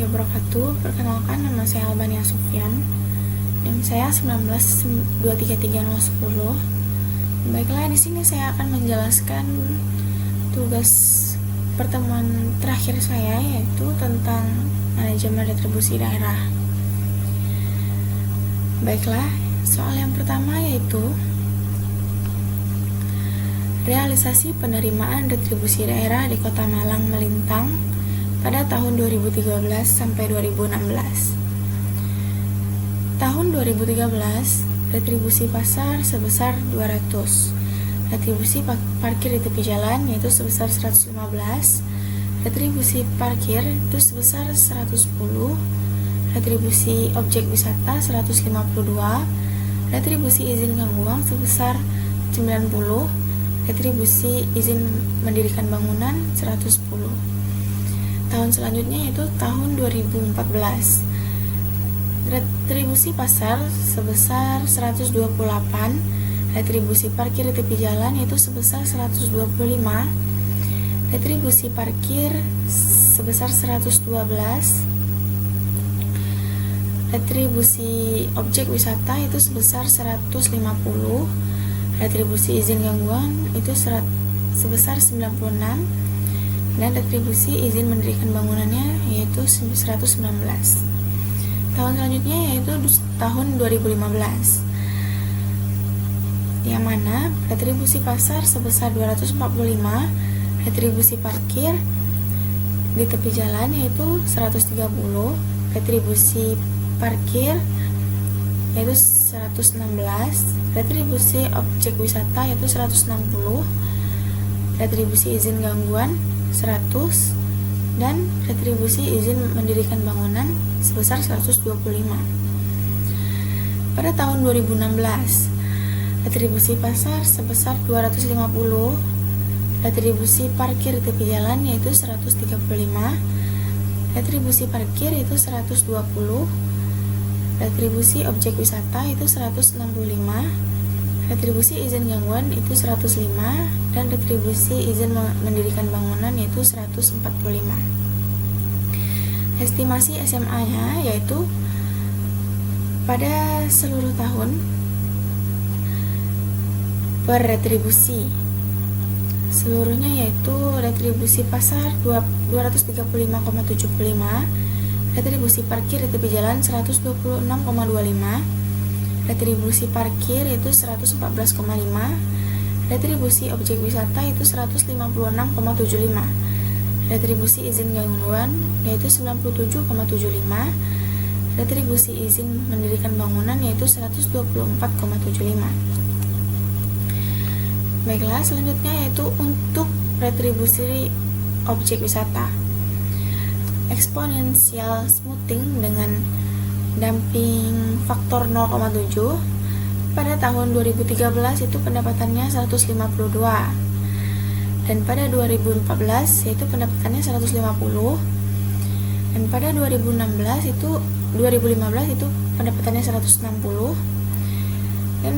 warahmatullahi wabarakatuh. Perkenalkan, nama saya Albania Sufyan. NIM saya 1923310. Baiklah, di sini saya akan menjelaskan tugas pertemuan terakhir saya, yaitu tentang manajemen retribusi daerah. Baiklah, soal yang pertama yaitu realisasi penerimaan retribusi daerah di Kota Malang Melintang pada tahun 2013 sampai 2016. Tahun 2013, retribusi pasar sebesar 200, retribusi parkir di tepi jalan yaitu sebesar 115, retribusi parkir itu sebesar 110, retribusi objek wisata 152, retribusi izin gangguan sebesar 90, retribusi izin mendirikan bangunan 110. Tahun selanjutnya yaitu tahun 2014. Retribusi pasar sebesar 128, retribusi parkir di tepi jalan yaitu sebesar 125, retribusi parkir sebesar 112, retribusi objek wisata itu sebesar 150, retribusi izin gangguan itu sebesar 96, dan retribusi izin mendirikan bangunannya yaitu 119. Tahun selanjutnya yaitu tahun 2015, yang mana retribusi pasar sebesar 245, retribusi parkir di tepi jalan yaitu 130, retribusi parkir yaitu 116, retribusi objek wisata yaitu 160, retribusi izin gangguan 100, dan retribusi izin mendirikan bangunan sebesar 125. Pada tahun 2016, retribusi pasar sebesar 250, retribusi parkir di tepi jalan yaitu 135, retribusi parkir itu 120, retribusi objek wisata itu 165, retribusi izin gangguan itu 105, dan retribusi izin mendirikan bangunan yaitu 145. Estimasi SMA-nya yaitu pada seluruh tahun per retribusi. Seluruhnya yaitu retribusi pasar 235,75, retribusi parkir di tepi jalan 126,25, retribusi parkir itu 114,5, retribusi objek wisata itu 156,75, retribusi izin gangguan yaitu 97,75, retribusi izin mendirikan bangunan yaitu 124,75. Baiklah, selanjutnya yaitu untuk retribusi objek wisata. Exponential smoothing dengan damping faktor 0,7 pada tahun 2013 itu pendapatannya 152, dan pada 2014 yaitu pendapatannya 150, dan pada 2015 itu pendapatannya 160, dan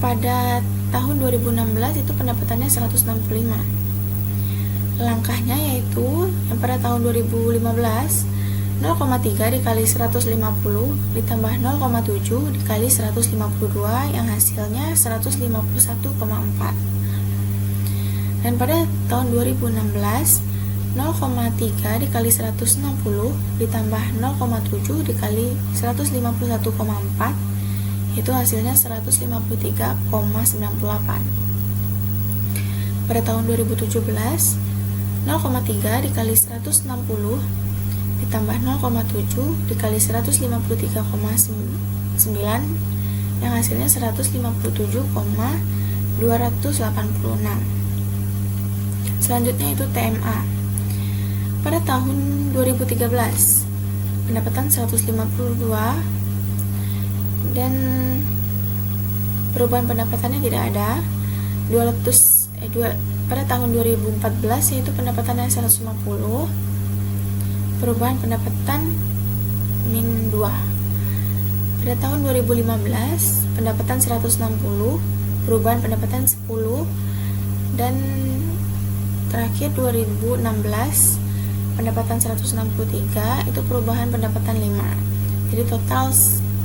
pada tahun 2016 itu pendapatannya 165. Langkahnya yaitu yang pada tahun 2015 0,3 dikali 150 ditambah 0,7 dikali 152 yang hasilnya 151,4. Dan pada tahun 2016 0,3 dikali 160 ditambah 0,7 dikali 151,4 itu hasilnya 153,98. Pada tahun 2017 0,3 dikali 160 ditambah 0,7 dikali 153,9 yang hasilnya 157,286. Selanjutnya itu TMA. Pada tahun 2013 pendapatan 152 dan perubahan pendapatannya tidak ada. Pada tahun 2014 yaitu pendapatannya 150, perubahan pendapatan min 2. Pada tahun 2015 pendapatan 160, perubahan pendapatan 10, dan terakhir 2016 pendapatan 163, itu perubahan pendapatan 5. Jadi total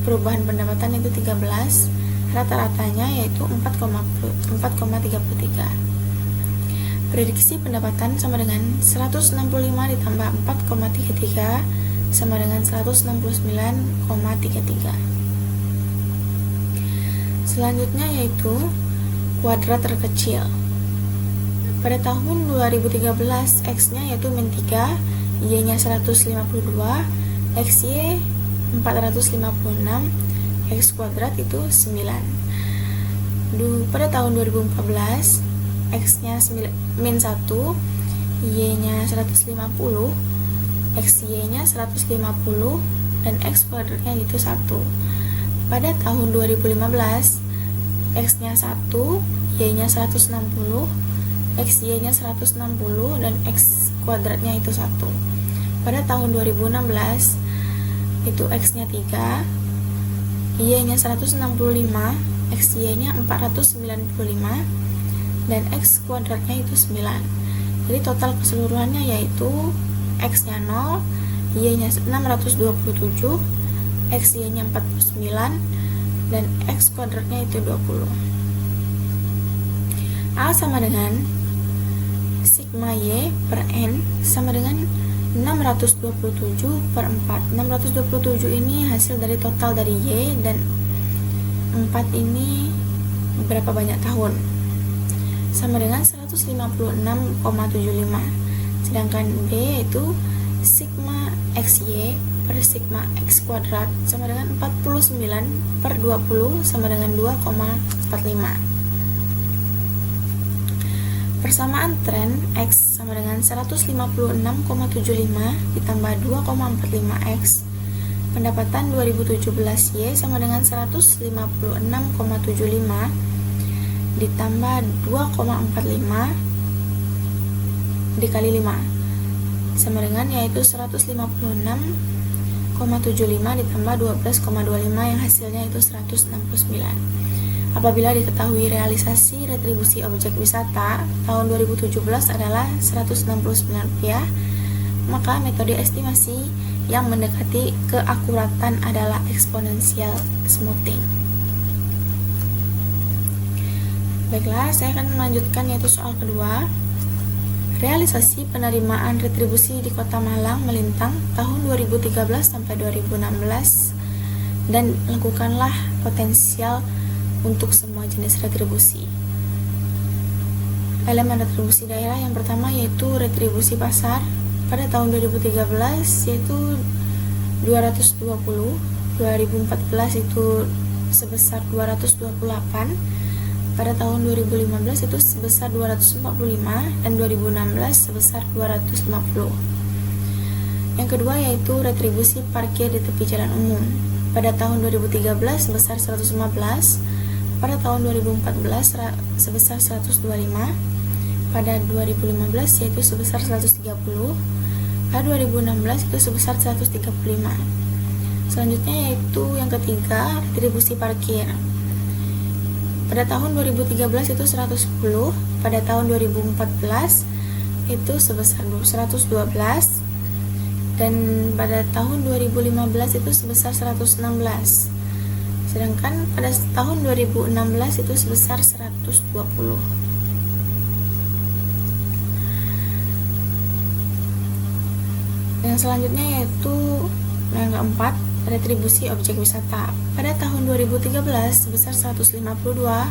perubahan pendapatan itu 13, rata-ratanya yaitu 4,33. Prediksi pendapatan sama dengan 165 ditambah 4,33 sama dengan 169,33. Selanjutnya yaitu kuadrat terkecil. Pada tahun 2013 X-nya yaitu min 3, Y-nya 152, XY 456, X kuadrat itu 9. Pada tahun 2014 X-nya min 1, Y-nya 150, XY-nya 150, dan X kuadratnya itu 1. Pada tahun 2015 X-nya 1, Y-nya 160, XY-nya 160, dan X kuadratnya itu 1. Pada tahun 2016 itu X-nya 3, Y-nya 165, XY-nya 495, dan X kuadratnya itu 9. Jadi total keseluruhannya yaitu X-nya 0, Y-nya 627, XY-nya 49, dan X kuadratnya itu 20. A sama dengan sigma Y per N sama dengan 627 per 4. 627 ini hasil dari total dari Y, dan 4 ini berapa banyak tahun, sama dengan 156,75. Sedangkan B yaitu sigma XY per sigma X kuadrat sama dengan 49 per 20 sama dengan 2,45. Persamaan tren X sama dengan 156,75 ditambah 2,45X. Pendapatan 2017 Y sama dengan 156,75 ditambah 2,45 dikali 5 sama dengan yaitu 156,75 ditambah 12,25 yang hasilnya itu 169. Apabila diketahui realisasi retribusi objek wisata tahun 2017 adalah Rp169, maka metode estimasi yang mendekati keakuratan adalah exponential smoothing. Baiklah, saya akan melanjutkan yaitu soal kedua. Realisasi penerimaan retribusi di Kota Malang melintang tahun 2013 sampai 2016 dan lakukanlah potensial untuk semua jenis retribusi. Elemen retribusi daerah yang pertama yaitu retribusi pasar pada tahun 2013 yaitu 220, 2014 itu sebesar 228, pada tahun 2015 itu sebesar 245, dan 2016 sebesar 250. Yang kedua yaitu retribusi parkir di tepi jalan umum. Pada tahun 2013 sebesar 115, pada tahun 2014 sebesar 125, pada 2015 yaitu sebesar 130, pada 2016 itu sebesar 135. Selanjutnya yaitu yang ketiga, retribusi parkir. Pada tahun 2013 itu 110, pada tahun 2014 itu sebesar 112, dan pada tahun 2015 itu sebesar 116. Sedangkan pada tahun 2016 itu sebesar 120. Yang selanjutnya yaitu yang keempat, retribusi objek wisata. Pada tahun 2013 sebesar 152,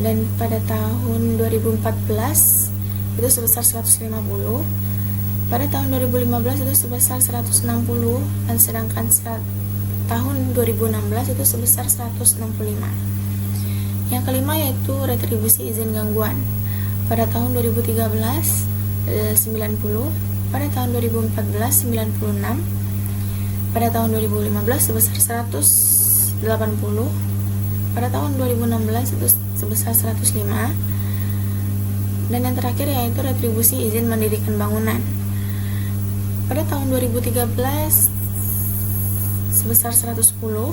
dan pada tahun 2014 itu sebesar 150. Pada tahun 2015 itu sebesar 160, dan sedangkan tahun 2016 itu sebesar 165. Yang kelima yaitu retribusi izin gangguan. Pada tahun 2013 90, pada tahun 2014 96, pada tahun 2015 sebesar 180, pada tahun 2016 itu sebesar 105, dan yang terakhir yaitu retribusi izin mendirikan bangunan. Pada tahun 2013 sebesar 110,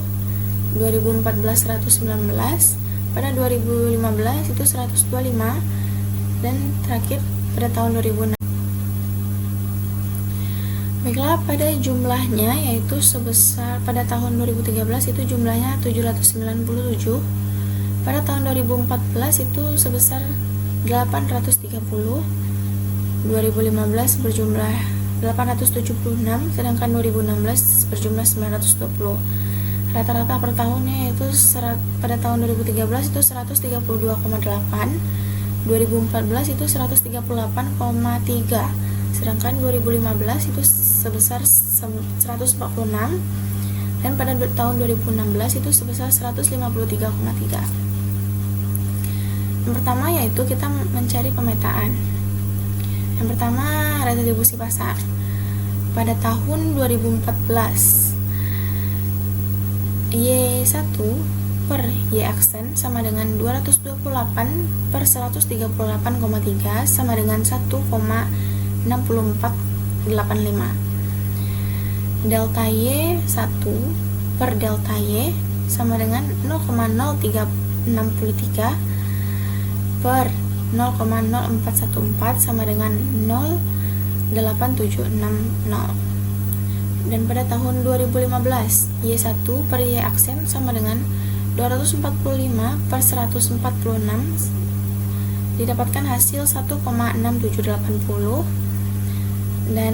2014 119, pada 2015 itu 125, dan terakhir pada tahun 2006. Baiklah, pada jumlahnya yaitu sebesar pada tahun 2013 itu jumlahnya 797, pada tahun 2014 itu sebesar 830, 2015 berjumlah 876, sedangkan 2016 berjumlah 920. Rata-rata per tahunnya yaitu pada tahun 2013 itu 132,8, 2014 itu 138,3, sedangkan 2015 itu sebesar 146, dan pada tahun 2016 itu sebesar 153,3. Yang pertama yaitu kita mencari pemetaan. Yang pertama, retribusi pasar. Pada tahun 2014, Y1 per Y aksen sama dengan 228 per 138,3 sama dengan 1,6485. Delta Y1 per delta Y sama dengan 0,0363 per 0,0414 sama dengan 0,8760. Dan pada tahun 2015, Y1 per Y aksen sama dengan 245 per 146, didapatkan hasil 1,6780, dan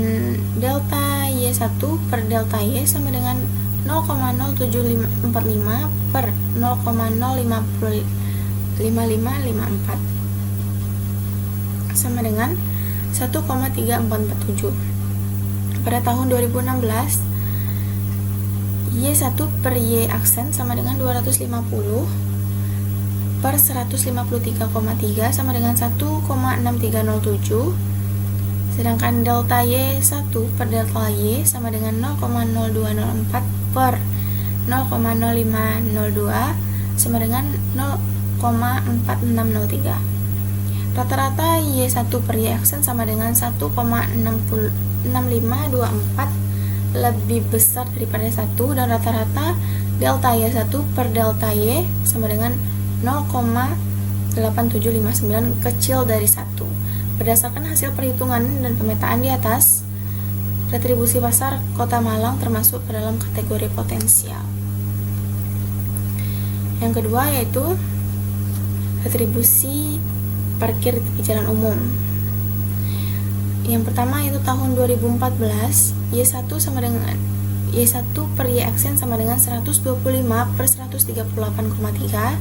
delta Y1 per delta Y sama dengan 0,0745 per 0,05554 sama dengan 1,3447. Pada tahun 2016, Y1 per Y aksen sama dengan 250 per 153,3 sama dengan 1,6307, sedangkan delta Y1 per delta Y sama dengan 0,0204 per 0,0502 sama dengan 0,4603. Rata-rata Y1 per Y aksen sama dengan 1,6524, lebih besar daripada 1, dan rata-rata delta Y1 per delta Y sama dengan 0,8759, kecil dari 1. Berdasarkan hasil perhitungan dan pemetaan di atas, retribusi pasar Kota Malang termasuk ke dalam kategori potensial. Yang kedua yaitu retribusi parkir di jalan umum. Yang pertama yaitu tahun 2014, Y1 sama dengan Y1 per Y aksen sama dengan 125 per 138,3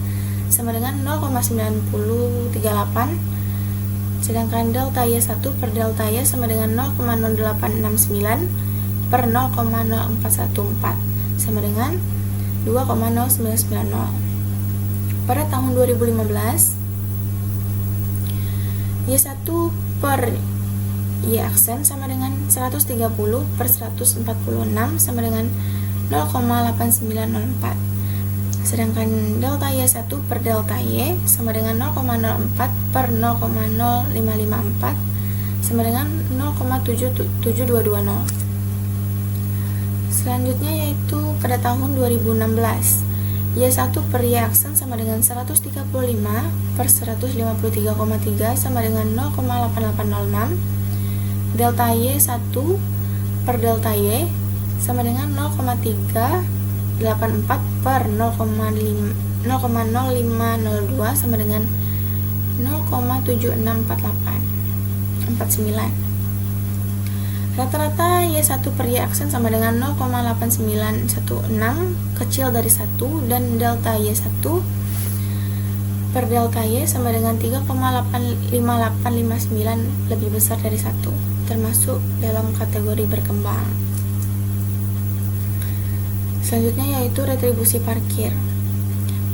sama dengan 0,9038, sedangkan delta Y1 per delta Y sama dengan 0,0869 per 0,0414 sama dengan 2,0990. Pada tahun 2015, Y1 per Y aksen sama dengan 130 per 146 sama dengan 0,8904, sedangkan delta Y1 per delta Y sama dengan 0,04 per 0,0554 sama dengan 0,77220. Selanjutnya yaitu pada tahun 2016, Y1 per Y aksen sama dengan 135 per 153,3 sama dengan 0,8806, delta Y1 per delta Y sama dengan 0,384 per 0,0502 sama dengan 0,764849. Rata-rata Y1 per Y aksen sama dengan 0,8916, kecil dari 1, dan delta Y1 per delta Y sama dengan 3,85859, lebih besar dari 1, termasuk dalam kategori berkembang. Selanjutnya yaitu retribusi parkir.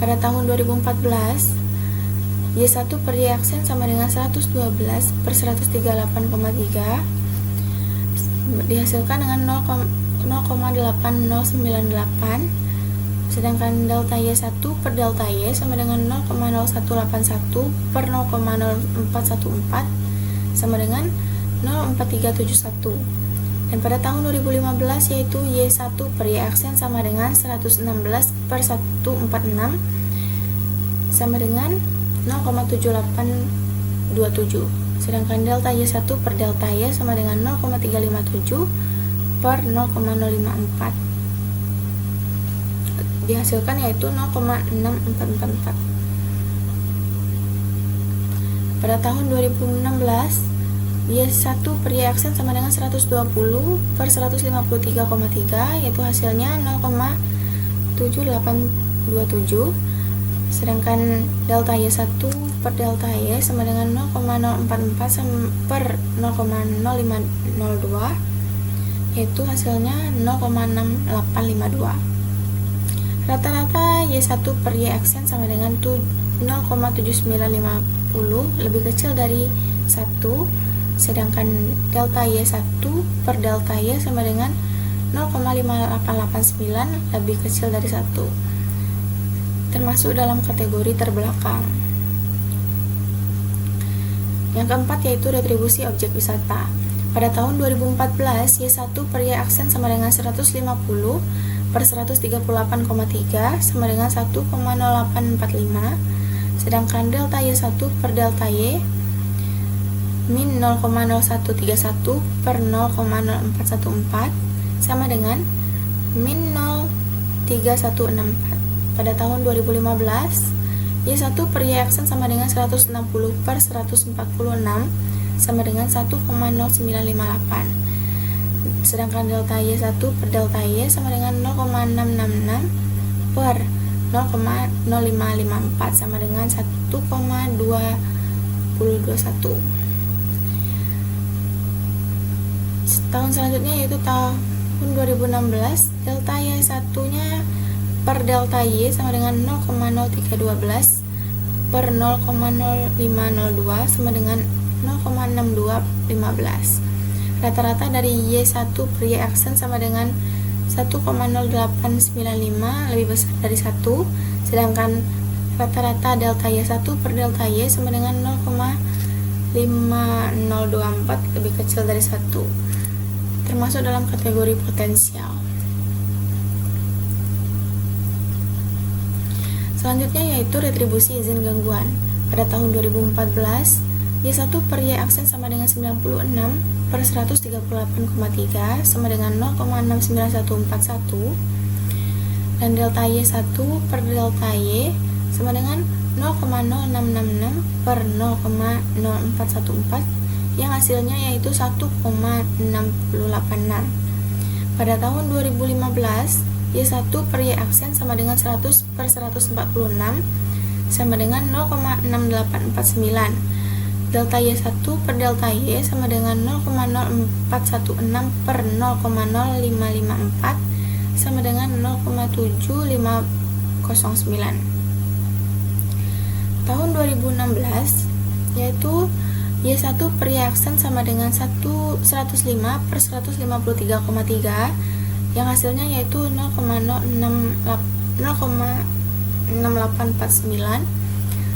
Pada tahun 2014, Y1 per Y aksen sama dengan 112 per 138,3 dihasilkan dengan 0,8098, sedangkan delta Y1 per delta Y sama dengan 0,0181 per 0,0414 sama dengan 0,4371. Dan pada tahun 2015 yaitu Y1 per Y aksen sama dengan 116 per 146 sama dengan 0,7827, sedangkan delta Y1 per delta Y sama dengan 0,357 per 0,054. Dihasilkan yaitu 0,6444. Pada tahun 2016, Y1 per Y aksen sama dengan 120 per 153,3, yaitu hasilnya 0,7827. Sedangkan delta Y1 per delta Y sama dengan 0,044 per 0,0502, yaitu hasilnya 0,6852. Rata-rata Y1 per Y aksen sama dengan 0,7950, lebih kecil dari 1, sedangkan delta Y1 per delta Y sama dengan 0,5889, lebih kecil dari 1, termasuk dalam kategori terbelakang. Yang keempat yaitu retribusi objek wisata. Pada tahun 2014, Y1 per Y aksen sama dengan 150 per 138,3 sama dengan 1,0845, sedangkan delta Y1 per delta Y min 0,0131 per 0,0414 sama dengan min 0,3164. Pada tahun 2015, Y1 per Y aksen sama dengan 160 per 146 sama dengan 1,0958. Sedangkan delta Y1 per delta Y sama dengan 0,666 per 0,0554 sama dengan 1,221. Tahun selanjutnya yaitu tahun 2016, delta Y1-nya per delta Y sama dengan 0,0312 per 0,0502 sama dengan 0,6215. Rata-rata dari Y1 per Y aksen sama dengan 1,0895, lebih besar dari 1, sedangkan rata-rata delta Y1 per delta Y sama dengan 0,5024, lebih kecil dari 1, termasuk dalam kategori potensial. Selanjutnya yaitu retribusi izin gangguan. Pada tahun 2014, Y1 per Y aksen sama dengan 96 per 138,3 sama dengan 0,69141, dan delta Y1 per delta Y sama dengan 0,0666 per 0,0414, yang hasilnya yaitu 1,6086. Pada tahun 2015, Y1 per Y aksen sama dengan 100 per 146 sama dengan 0,6849. Delta Y1 per delta Y sama dengan 0,0416 per 0,0554 sama dengan 0,7509. Tahun 2016 yaitu Y1 per Y aksen sama dengan 105 per 153,3, yang hasilnya yaitu 0,6849.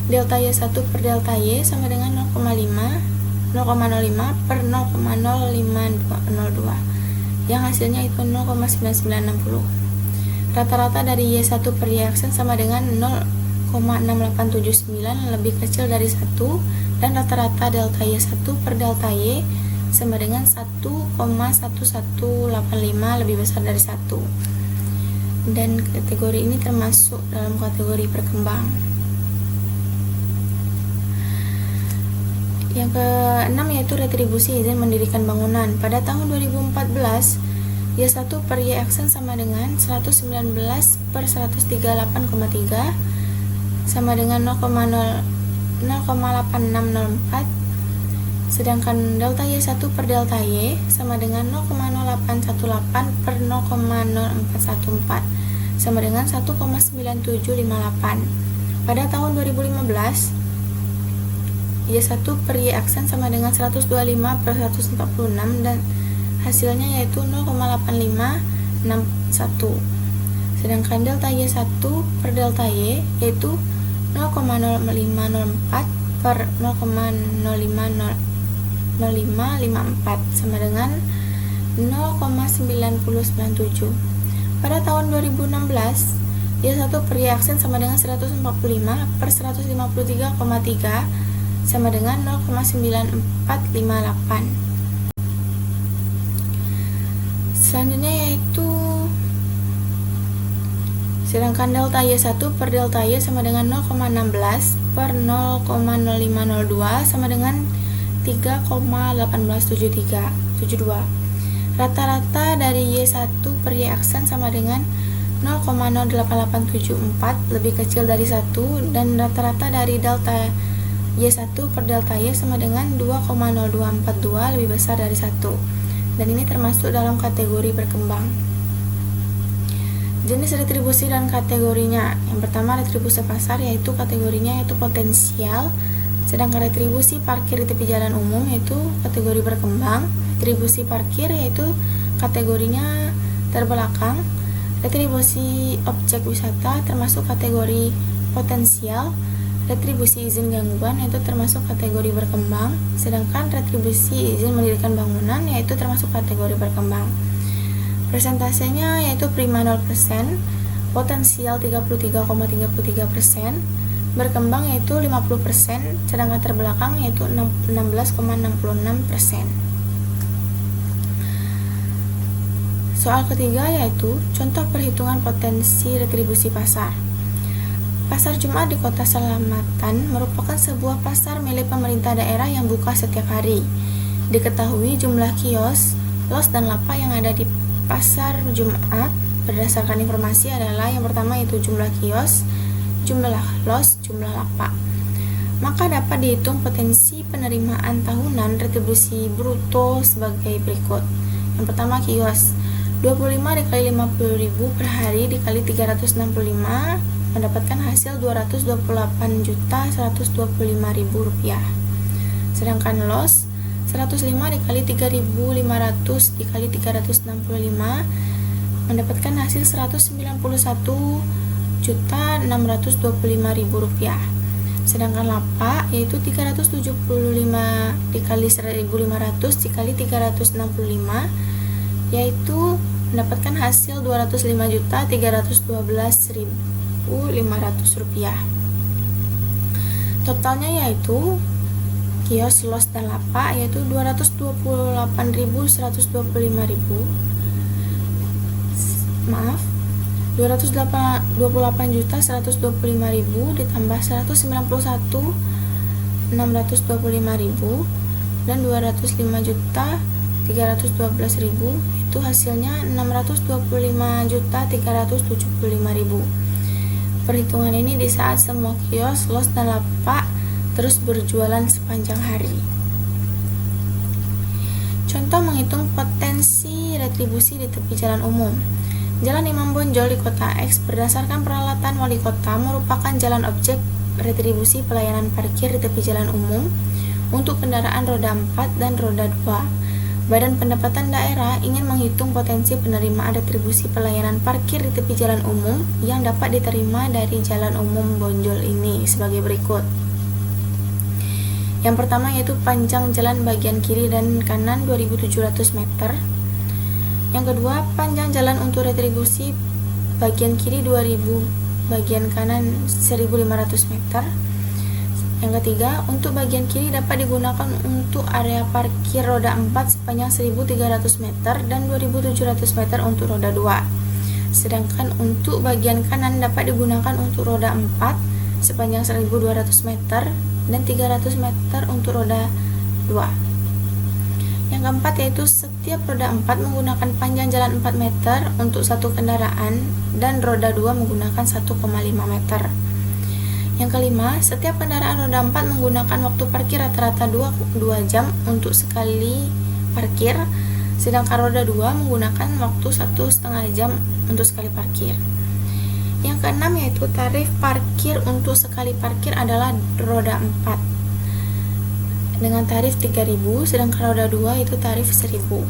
Delta Y1 per delta Y sama dengan 0,05 per 0,0502, yang hasilnya itu 0,9960. Rata-rata dari Y1 per Y aksen sama dengan 0,6879, lebih kecil dari 1, dan rata-rata delta Y1 per delta Y sama dengan 1,1185, lebih besar dari 1, dan kategori ini termasuk dalam kategori berkembang. Yang keenam yaitu retribusi izin mendirikan bangunan. Pada tahun 2014, Y1 per Y aksen sama dengan 119 per 138,3 sama dengan 0,8604, sedangkan delta Y1 per delta Y sama dengan 0,0818 per 0,0414 sama dengan 1,9758. Pada tahun 2015, Y1 per Y aksen sama dengan 125 per 146, dan hasilnya yaitu 0,8561. Sedangkan delta Y1 per delta Y yaitu 0,0504 per 0,0554 sama dengan 0,9097. Pada tahun 2016, Y1 per Y aksen sama dengan 145 per 153,3 sama dengan 0,9458. Selanjutnya yaitu sedangkan delta Y1 per delta Y sama dengan 0,16 per 0,0502 sama dengan 3,1872. Rata-rata dari Y1 per Y aksen sama dengan 0,08874 lebih kecil dari 1, dan rata-rata dari delta Y1 per delta Y sama dengan 2,0242 lebih besar dari 1. Dan ini termasuk dalam kategori berkembang. Jenis retribusi dan kategorinya. Yang pertama retribusi pasar, yaitu kategorinya yaitu potensial. Sedangkan retribusi parkir di tepi jalan umum yaitu kategori berkembang. Retribusi parkir yaitu kategorinya terbelakang. Retribusi objek wisata termasuk kategori potensial. Retribusi izin gangguan yaitu termasuk kategori berkembang. Sedangkan retribusi izin mendirikan bangunan yaitu termasuk kategori berkembang. Presentasenya yaitu prima 0%, potensial 33,33%, berkembang yaitu 50%, sedangkan terbelakang yaitu 16,66%. Soal ketiga yaitu contoh perhitungan potensi retribusi pasar. Pasar Jumat di Kota Selamatan merupakan sebuah pasar milik pemerintah daerah yang buka setiap hari. Diketahui jumlah kios, los, dan lapak yang ada di Pasar Jumat berdasarkan informasi adalah yang pertama yaitu jumlah kios, jumlah los, jumlah lapak. Maka dapat dihitung potensi penerimaan tahunan retribusi bruto sebagai berikut. Yang pertama kios, 25 dikali 50.000 per hari dikali 365 mendapatkan hasil 228.125.000 rupiah. Sedangkan los 105 dikali 3.500 dikali 365 mendapatkan hasil 191.625.000 rupiah. Sedangkan lapak yaitu 375 dikali 1.500 dikali 365 yaitu mendapatkan hasil 205.312.500 rupiah. Totalnya yaitu kios, los, dan lapak yaitu 228.125.000 ditambah 191.625.000 dan 205.312.000 itu hasilnya 625.375.000. Perhitungan ini di saat semua kios, los, dan lapak terus berjualan sepanjang hari. Contoh menghitung potensi retribusi di tepi jalan umum. Jalan Imam Bonjol di Kota X berdasarkan peralatan wali kota merupakan jalan objek retribusi pelayanan parkir di tepi jalan umum untuk kendaraan roda 4 dan roda 2. Badan Pendapatan Daerah ingin menghitung potensi penerimaan retribusi pelayanan parkir di tepi jalan umum yang dapat diterima dari jalan umum Bonjol ini sebagai berikut. Yang pertama yaitu panjang jalan bagian kiri dan kanan 2.700 meter. Yang kedua, panjang jalan untuk retribusi bagian kiri 2.000, bagian kanan 1.500 meter. Yang ketiga, untuk bagian kiri dapat digunakan untuk area parkir roda 4 sepanjang 1.300 meter dan 2.700 meter untuk roda 2. Sedangkan untuk bagian kanan dapat digunakan untuk roda 4 sepanjang 1.200 meter dan 300 meter untuk roda 2. Yang keempat yaitu setiap roda 4 menggunakan panjang jalan 4 meter untuk satu kendaraan dan roda 2 menggunakan 1,5 meter. Yang kelima, setiap kendaraan roda 4 menggunakan waktu parkir rata-rata 2 jam untuk sekali parkir, sedangkan roda 2 menggunakan waktu 1,5 jam untuk sekali parkir. Yang keenam yaitu tarif parkir untuk sekali parkir adalah roda 4 dengan tarif 3.000, sedangkan roda 2 itu tarif 1.000.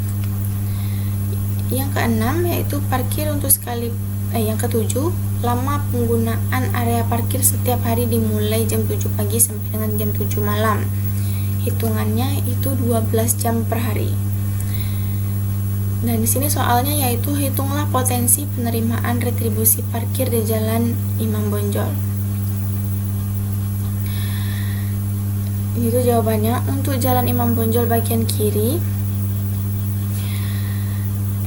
Yang keenam yaitu parkir untuk sekali yang ketujuh, lama penggunaan area parkir setiap hari dimulai jam 7 pagi sampai dengan jam 7 malam. Hitungannya itu 12 jam per hari. Dan di sini soalnya yaitu hitunglah potensi penerimaan retribusi parkir di Jalan Imam Bonjol. Itu jawabannya. Untuk Jalan Imam Bonjol bagian kiri,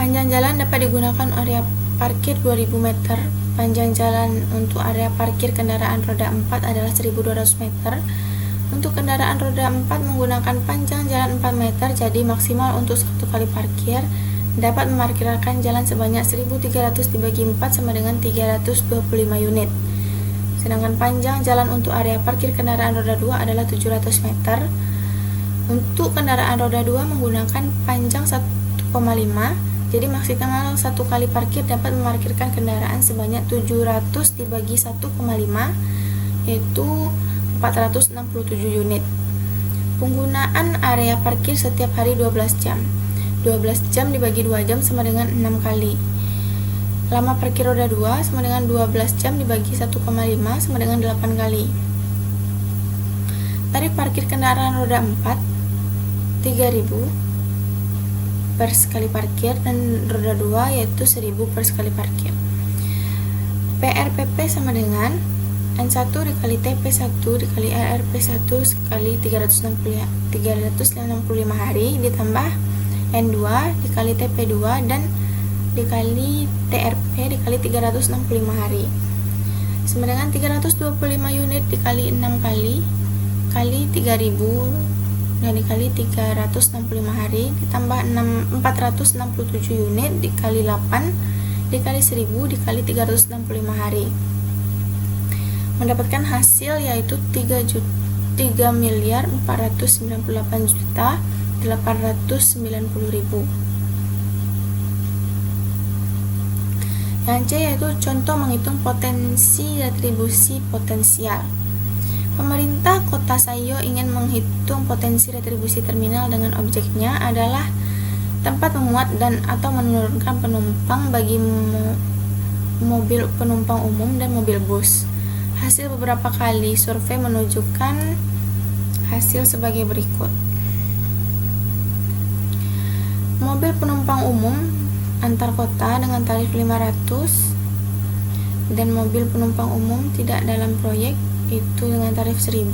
Panjang jalan dapat digunakan area parkir 2000 meter. Panjang jalan untuk area parkir kendaraan roda 4 adalah 1200 meter. Untuk kendaraan roda 4 menggunakan panjang jalan 4 meter, jadi maksimal untuk satu kali parkir dapat memarkirkan jalan sebanyak 1300 dibagi 4 sama dengan 325 unit. Sedangkan panjang jalan untuk area parkir kendaraan roda 2 adalah 700 meter. Untuk kendaraan roda 2 menggunakan panjang 1,5, jadi maksimal satu kali parkir dapat memarkirkan kendaraan sebanyak 700 dibagi 1,5, yaitu 467 unit. Penggunaan area parkir setiap hari 12 jam. 12 jam dibagi 2 jam sama dengan 6 kali. Lama parkir roda 2 sama dengan 12 jam dibagi 1,5 sama dengan 8 kali. Tarif parkir kendaraan roda 4 3.000 per sekali parkir, dan roda 2 yaitu 1.000 per sekali parkir. PRPP sama dengan N1 dikali TP1 dikali RRP1 sekali 365 hari ditambah N2 dikali TP2 dan dikali TRP dikali 365 hari sama dengan 325 unit dikali 6 kali 3.000 dan dikali 365 hari ditambah 467 unit dikali 8 dikali 1.000 dikali 365 hari, mendapatkan hasil yaitu 3.498.890.000. Yang C yaitu contoh menghitung potensi retribusi potensial. Pemerintah Kota Sayo ingin menghitung potensi retribusi terminal dengan objeknya adalah tempat memuat dan atau menurunkan penumpang bagi mobil penumpang umum dan mobil bus. Hasil beberapa kali survei menunjukkan hasil sebagai berikut. Mobil penumpang umum antar kota dengan tarif 500 dan mobil penumpang umum tidak dalam proyek itu dengan tarif 1.000.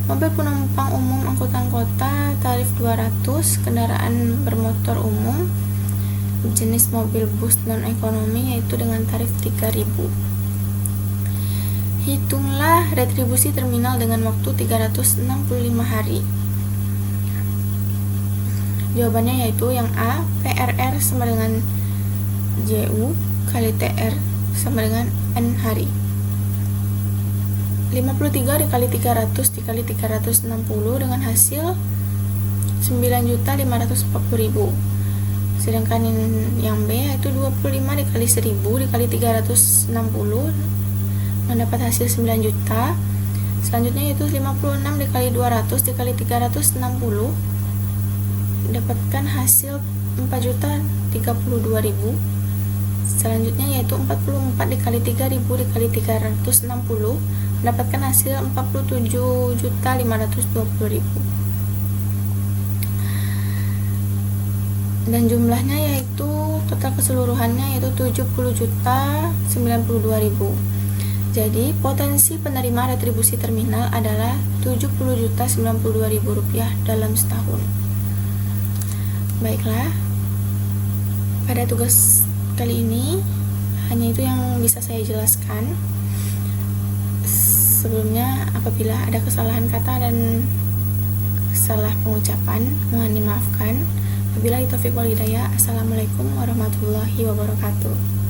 Mobil penumpang umum angkutan kota tarif 200, kendaraan bermotor umum jenis mobil bus non ekonomi yaitu dengan tarif 3.000. Hitunglah retribusi terminal dengan waktu 365 hari. Jawabannya yaitu yang A, PRR sama dengan JU kali TR sama dengan N hari. 53 dikali 300 dikali 360 dengan hasil 9.540.000. Sedangkan yang B yaitu 25 dikali 1.000 dikali 360 mendapat hasil 9 juta. Selanjutnya yaitu 56 dikali 200 dikali 360 dapatkan hasil 4.032.000. Selanjutnya yaitu 44 dikali 3.000 dikali 360 mendapatkan hasil 47.520.000. Dan jumlahnya yaitu total keseluruhannya yaitu 70.092.000. Jadi potensi penerima retribusi terminal adalah 70.092.000 rupiah dalam setahun. Baiklah, pada tugas kali ini hanya itu yang bisa saya jelaskan. Sebelumnya apabila ada kesalahan kata dan salah pengucapan mohon dimaafkan. Wabillahi taufiq wal hidayah. Assalamualaikum warahmatullahi wabarakatuh.